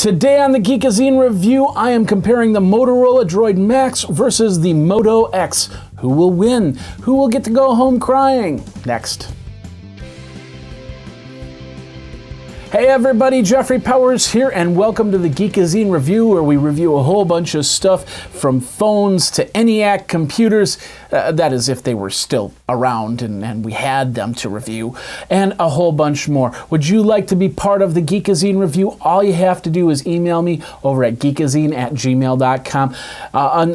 Today on the Geekazine review, I am comparing the Motorola Droid Maxx versus the Moto-X. Who will win? Who will get to go home crying? Next. Hey everybody, Jeffrey Powers here, and welcome to the Geekazine review, where we review a whole bunch of stuff from phones to ENIAC computers, that is if they were still around and we had them to review, and a whole bunch more. Would you like to be part of the Geekazine review? All you have to do is email me over at geekazine@gmail.com,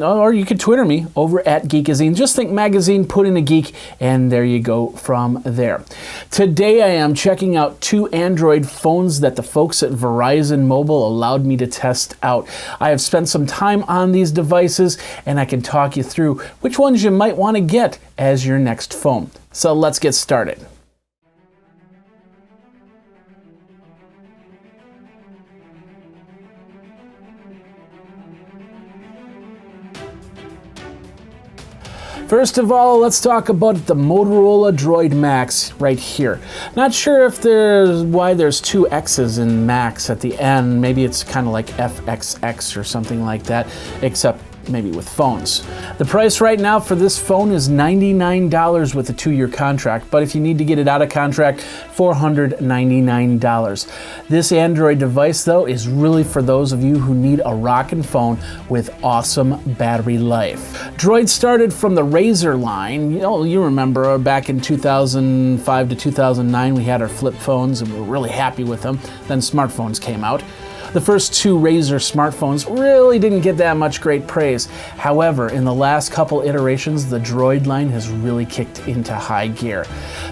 or you can Twitter me over at Geekazine. Just think magazine, put in a geek, and there you go from there. Today I am checking out two Android phones that the folks at Verizon Mobile allowed me to test out. I have spent some time on these devices, and I can talk you through which ones you might want to get as your next phone. So let's get started. First of all, let's talk about the Motorola Droid Maxx right here. Not sure if why there's two X's in Max at the end. Maybe it's kind of like FXX or something like that, except maybe with phones. The price right now for this phone is $99 with a 2-year contract, but if you need to get it out of contract, $499. This Android device, though, is really for those of you who need a rockin' phone with awesome battery life. Droid started from the Razr line. You remember back in 2005 to 2009, we had our flip phones and we were really happy with them. Then smartphones came out. The first two Razr smartphones really didn't get that much great praise. However, in the last couple iterations, the Droid line has really kicked into high gear.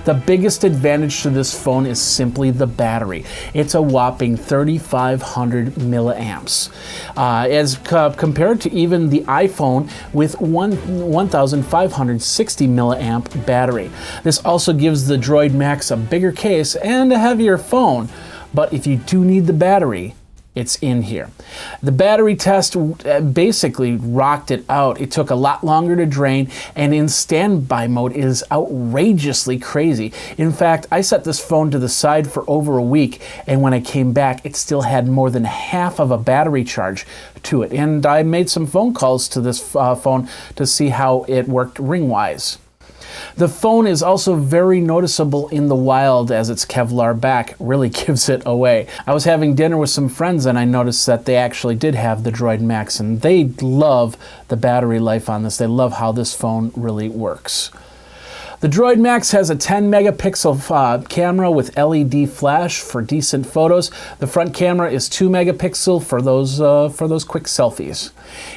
The biggest advantage to this phone is simply the battery. It's a whopping 3,500 milliamps, as compared to even the iPhone with 1,560 milliamp battery. This also gives the Droid Maxx a bigger case and a heavier phone, but if you do need the battery, it's in here. The battery test basically rocked it out. It took a lot longer to drain, and in standby mode it is outrageously crazy. In fact, I set this phone to the side for over a week, and when I came back, it still had more than half of a battery charge to it. And I made some phone calls to this phone to see how it worked ring-wise. The phone is also very noticeable in the wild, as its Kevlar back really gives it away. I was having dinner with some friends and I noticed that they actually did have the Droid Maxx, and they love the battery life on this. They love how this phone really works. The Droid Maxx has a 10 megapixel camera with LED flash for decent photos. The front camera is 2 megapixel for those quick selfies.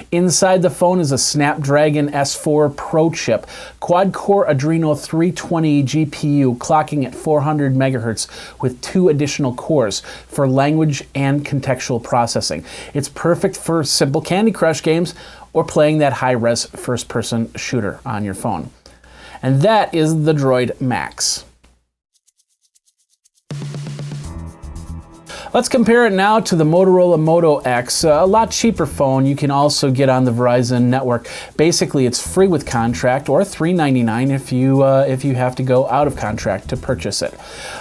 Inside the phone is a Snapdragon S4 Pro chip, quad-core Adreno 320 GPU clocking at 400 megahertz with 2 additional cores for language and contextual processing. It's perfect for simple Candy Crush games or playing that high-res first-person shooter on your phone. And that is the Droid Maxx. Let's compare it now to the Motorola Moto-X, a lot cheaper phone you can also get on the Verizon network. Basically, it's free with contract, or $399 if you have to go out of contract to purchase it.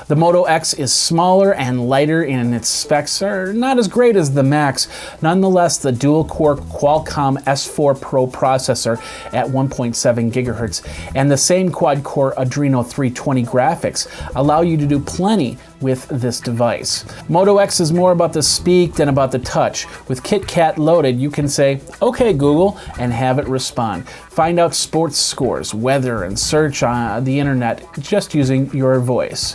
The Moto-X is smaller and lighter, and its specs are not as great as the Maxx. Nonetheless, the dual-core Qualcomm S4 Pro processor at 1.7 gigahertz and the same quad-core Adreno 320 graphics allow you to do plenty with this device. Moto-X is more about the speak than about the touch. With KitKat loaded, you can say, "Okay Google," and have it respond. Find out sports scores, weather, and search on the internet just using your voice.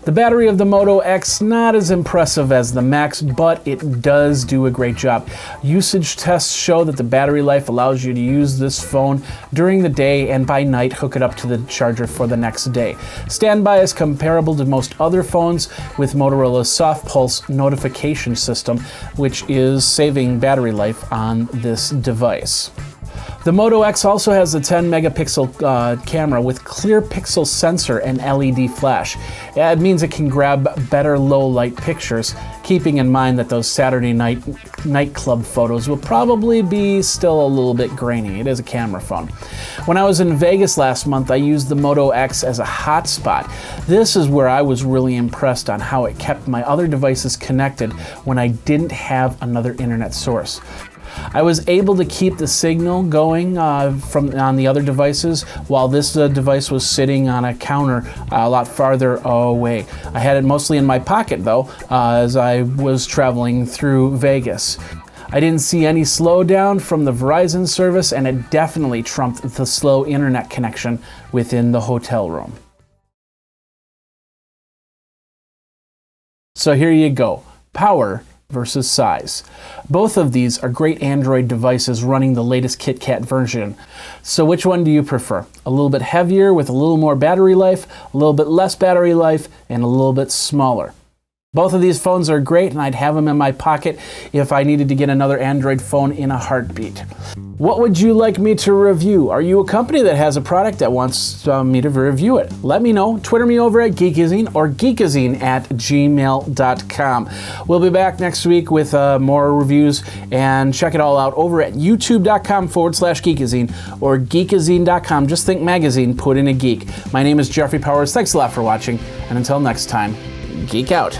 The battery of the Moto-X not as impressive as the Maxx, but it does do a great job. Usage tests show that the battery life allows you to use this phone during the day, and by night hook it up to the charger for the next day. Standby is comparable to most other phones with Motorola's Soft Pulse notification system, which is saving battery life on this device. The Moto-X also has a 10 megapixel camera with clear pixel sensor and LED flash. It means it can grab better low light pictures keeping in mind that those Saturday night nightclub photos will probably be still a little bit grainy. It is a camera phone. When I was in Vegas last month, I used the Moto-X as a hotspot. This is where I was really impressed on how it kept my other devices connected when I didn't have another internet source. I was able to keep the signal going from on the other devices while this device was sitting on a counter a lot farther away. I had it mostly in my pocket though, as I was traveling through Vegas. I didn't see any slowdown from the Verizon service, and it definitely trumped the slow internet connection within the hotel room. So here you go, power versus size. Both of these are great Android devices running the latest KitKat version. So which one do you prefer? A little bit heavier with a little more battery life, a little bit less battery life, and a little bit smaller? Both of these phones are great, and I'd have them in my pocket if I needed to get another Android phone in a heartbeat. What would you like me to review? Are you a company that has a product that wants me to review it? Let me know. Twitter me over at Geekazine or geekazine@gmail.com. We'll be back next week with more reviews, and check it all out over at youtube.com/Geekazine or geekazine.com. Just think magazine, put in a geek. My name is Jeffrey Powers. Thanks a lot for watching, and until next time, geek out.